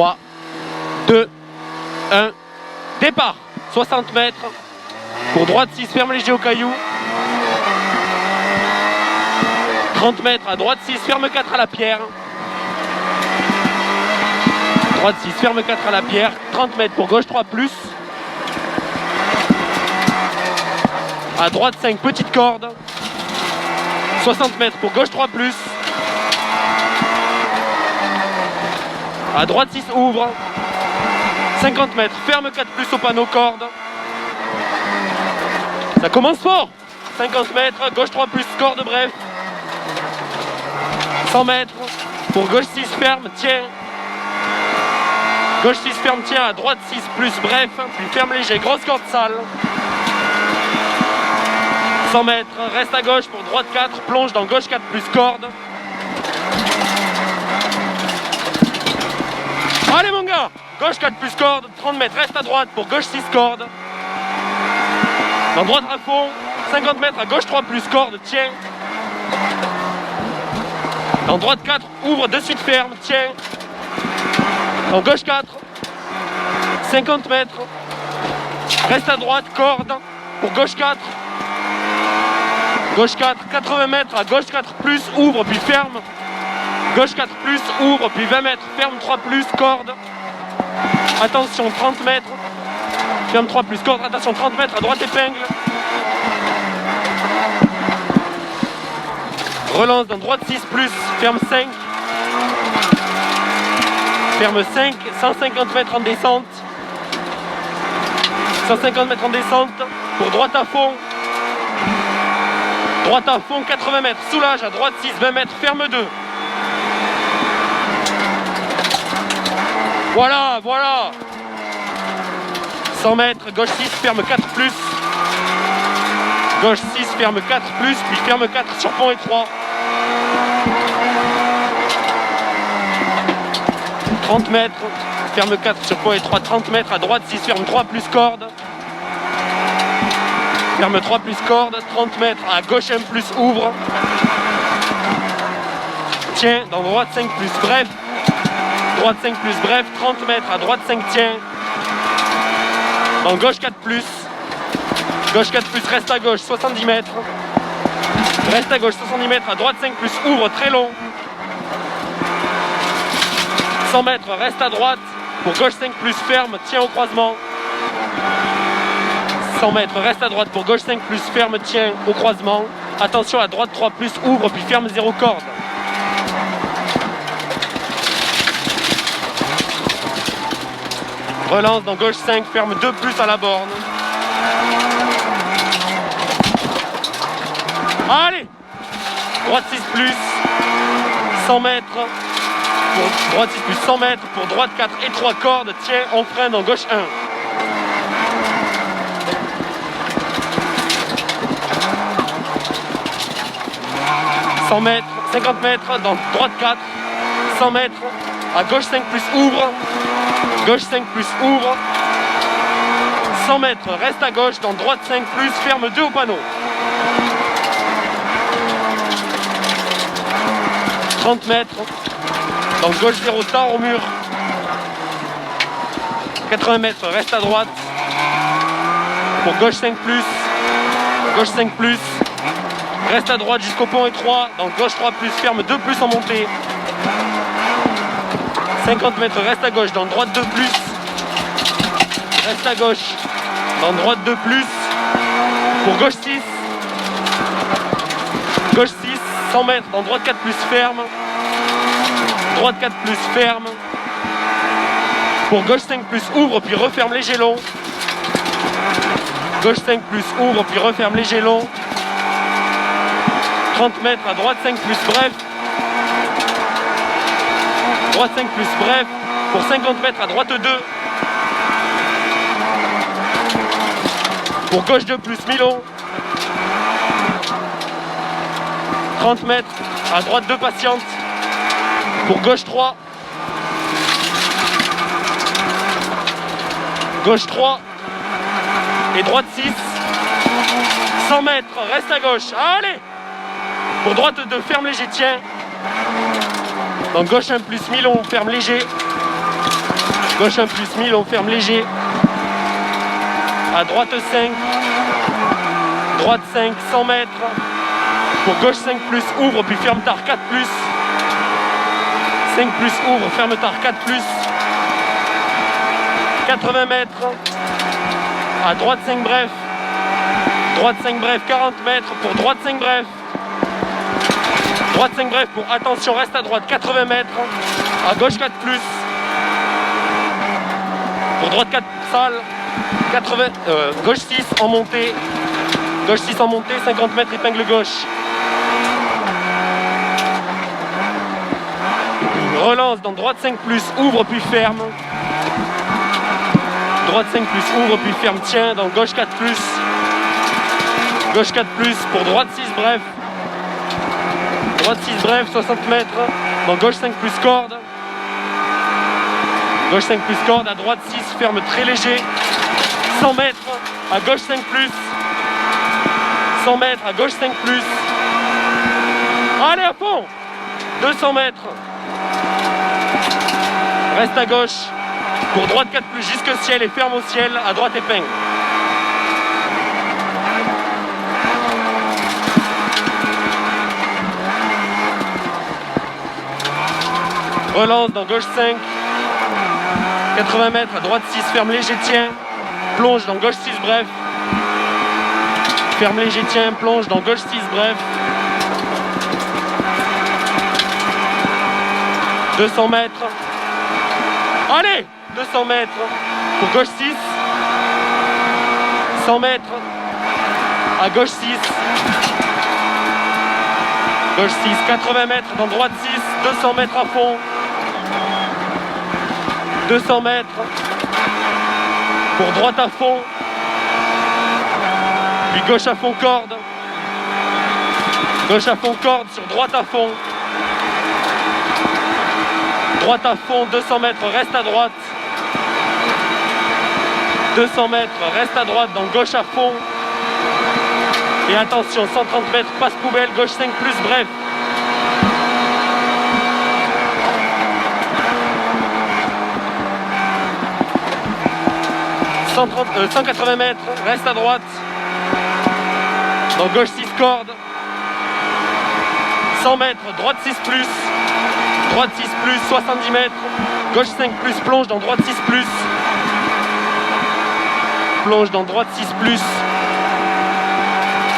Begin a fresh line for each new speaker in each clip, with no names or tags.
3, 2, 1, départ. 60 mètres. Pour droite 6, ferme léger au caillou. 30 mètres à droite 6, ferme 4 à la pierre. Droite 6, ferme 4 à la pierre. 30 mètres pour gauche 3 plus. À droite 5, petite corde. 60 mètres pour gauche 3 plus. À droite 6, ouvre. 50 mètres, ferme 4 plus au panneau, corde. Ça commence fort. 50 mètres, gauche 3 plus, corde bref. 100 mètres, pour gauche 6, ferme, tiens. Gauche 6, ferme, tiens, à droite 6 plus, bref. Puis ferme léger, grosse corde sale. 100 mètres, reste à gauche pour droite 4, plonge dans gauche 4 plus, corde. Allez mon gars, gauche 4 plus corde, 30 mètres, reste à droite pour gauche 6 corde. Dans droite à fond, 50 mètres à gauche 3 plus corde, tiens. Dans droite 4, ouvre de suite ferme, tiens. Dans gauche 4, 50 mètres, reste à droite, corde pour gauche 4. Gauche 4, 80 mètres à gauche 4 plus, ouvre puis ferme. Gauche 4 plus, ouvre puis 20 mètres, ferme 3 plus, corde. Attention, 30 mètres. Ferme 3 plus, corde, attention, 30 mètres, à droite épingle. Relance dans droite 6 plus, ferme 5. Ferme 5, 150 mètres en descente. 150 mètres en descente, pour droite à fond. Droite à fond, 80 mètres, soulage, à droite 6, 20 mètres, ferme 2. Voilà, voilà. 100 mètres, gauche 6, ferme 4 plus. Gauche 6, ferme 4 plus, puis ferme 4 sur pont étroit. 30 mètres, ferme 4 sur pont étroit, 30 mètres, à droite 6, ferme 3 plus corde. Ferme 3 plus corde, 30 mètres, à gauche 1 plus, ouvre. Tiens, dans droite 5 plus, bref. Droite 5 plus, bref, 30 mètres, à droite 5, tiens. Dans gauche 4 plus. Gauche 4 plus, reste à gauche, 70 mètres. Reste à gauche, 70 mètres, à droite 5 plus, ouvre, très long. 100 mètres, reste à droite. Pour gauche 5 plus, ferme, tiens au croisement. 100 mètres, reste à droite. Pour gauche 5 plus, ferme, tiens au croisement. Attention, à droite 3 plus, ouvre, puis ferme 0 corde. Relance dans gauche 5, ferme 2 plus à la borne. Allez, droite 6 plus, 100 mètres. Pour droite 6 plus, 100 mètres. Pour droite 4 et 3 cordes, tiens, on freine en gauche 1. 100 mètres, 50 mètres, dans droite 4, 100 mètres, à gauche 5 plus, ouvre. Gauche 5 plus, ouvre. 100 mètres, reste à gauche, dans droite 5 plus, ferme 2 au panneau. 30 mètres, dans gauche 0, tard au mur. 80 mètres, reste à droite. Pour gauche 5 plus, gauche 5 plus. Reste à droite jusqu'au pont étroit, dans gauche 3 plus, ferme 2 plus en montée. 50 mètres, reste à gauche, dans droite 2 plus. Reste à gauche, dans droite 2 plus. Pour gauche 6. Gauche 6, 100 mètres, dans droite 4 plus, ferme. Droite 4 plus, ferme. Pour gauche 5 plus, ouvre, puis referme léger long. Gauche 5 plus, ouvre, puis referme léger long. 30 mètres, à droite 5 plus, bref. Droite 5 plus, bref. Pour 50 mètres, à droite 2. Pour gauche 2 plus, mi-long. 30 mètres, à droite 2 patiente. Pour gauche 3. Gauche 3. Et droite 6. 100 mètres, reste à gauche. Allez! Pour droite 2, ferme léger, tiens. Dans gauche 1 plus, mi-long, ferme léger. Gauche 1 plus 1000, on ferme léger. À droite 5. Droite 5, 100 mètres. Pour gauche 5 plus, ouvre, puis ferme tard 4 plus. 5 plus, ouvre, ferme tard 4 plus. 80 mètres. À droite 5 bref. Droite 5 bref, 40 mètres. Pour droite 5 bref. Droite 5 bref pour attention, reste à droite, 80 mètres. À gauche 4 plus. Pour droite 4 sale. 80, gauche 6 en montée. Gauche 6 en montée, 50 mètres, épingle gauche. Relance dans droite 5 plus, ouvre puis ferme. Droite 5 plus, ouvre puis ferme, tiens dans gauche 4 plus. Gauche 4 plus pour droite 6 bref. Droite 6 bref, 60 mètres. Dans gauche 5 plus corde. Gauche 5 plus corde, à droite 6, ferme très léger. 100 mètres, à gauche 5 plus. 100 mètres, à gauche 5 plus. Allez à fond. 200 mètres. Reste à gauche. Pour droite 4 plus, jusqu'au ciel et ferme au ciel. À droite épingle. Relance dans gauche 5. 80 mètres, à droite 6, ferme léger, tiens. Plonge dans gauche 6 bref. Ferme léger, tiens, plonge dans gauche 6 bref. 200 mètres. Allez, 200 mètres. Pour gauche 6. 100 mètres. À gauche 6. Gauche 6, 80 mètres. Dans droite 6. 200 mètres à fond. 200 mètres. Pour droite à fond. Puis gauche à fond corde. Gauche à fond corde sur droite à fond. Droite à fond, 200 mètres, reste à droite. 200 mètres, reste à droite, dans gauche à fond. Et attention, 130 mètres, passe poubelle, gauche 5 plus, bref. « 180 mètres, reste à droite. Dans gauche 6 corde. 100 mètres, droite 6 plus. Droite 6 plus, 70 mètres. Gauche 5 plus, plonge dans droite 6 plus. Plonge dans droite 6 plus.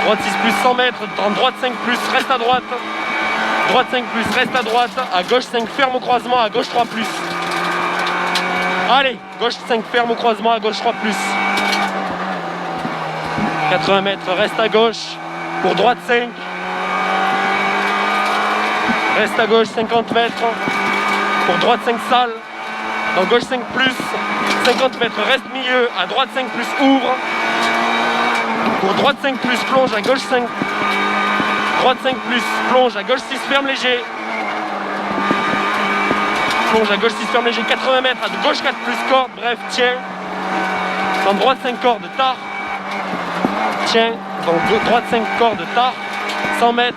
Droite 6 plus, 100 mètres. Dans droite 5 plus, reste à droite. Droite 5 plus, reste à droite. À gauche 5, ferme au croisement. À gauche 3 plus. Allez, gauche 5, ferme au croisement. À gauche 3 plus. 80 mètres, reste à gauche. Pour droite 5. Reste à gauche 50 mètres. Pour droite 5 sale. Dans gauche 5 plus. 50 mètres, reste milieu. À droite 5 plus, ouvre. Pour droite 5 plus, plonge. À gauche 5. Droite 5 plus, plonge. À gauche 6, ferme léger. Plonge à gauche 6, ferme léger. 80 mètres. À gauche 4 plus, corde. Bref, tiens. Dans droite 5 cordes, tard. Tiens. Dans droite 5 cordes, tard. 100 mètres.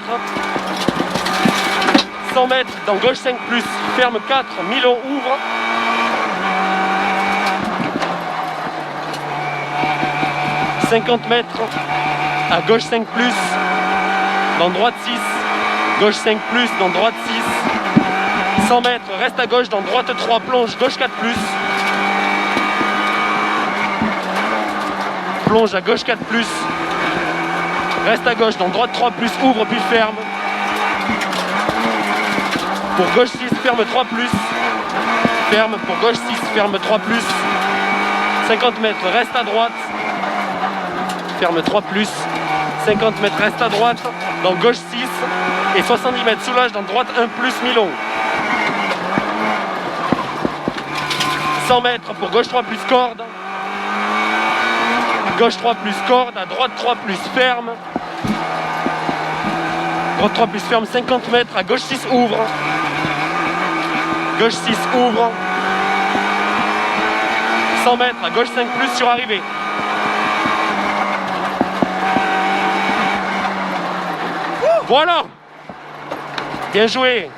100 mètres, dans gauche 5 plus, ferme 4, Milon ouvre. « 50 mètres, à gauche 5 plus, dans droite 6, gauche 5 plus, dans droite 6, 100 mètres, reste à gauche, dans droite 3, plonge, gauche 4 plus, plonge à gauche 4 plus, reste à gauche, dans droite 3 plus, ouvre puis ferme. Pour gauche 6, ferme 3 plus. Ferme pour gauche 6, ferme 3 plus. 50 mètres, reste à droite. Ferme 3 plus. 50 mètres, reste à droite. Dans gauche 6. Et 70 mètres, soulage dans droite 1 plus, mi-long. 100 mètres pour gauche 3 plus, corde. Gauche 3 plus, corde. À droite 3 plus, ferme. Droite 3 plus, ferme. 50 mètres. À gauche 6, ouvre. Gauche 6, ouvre. 100 mètres, à gauche 5 plus, sur arrivée. Voilà. Bien joué.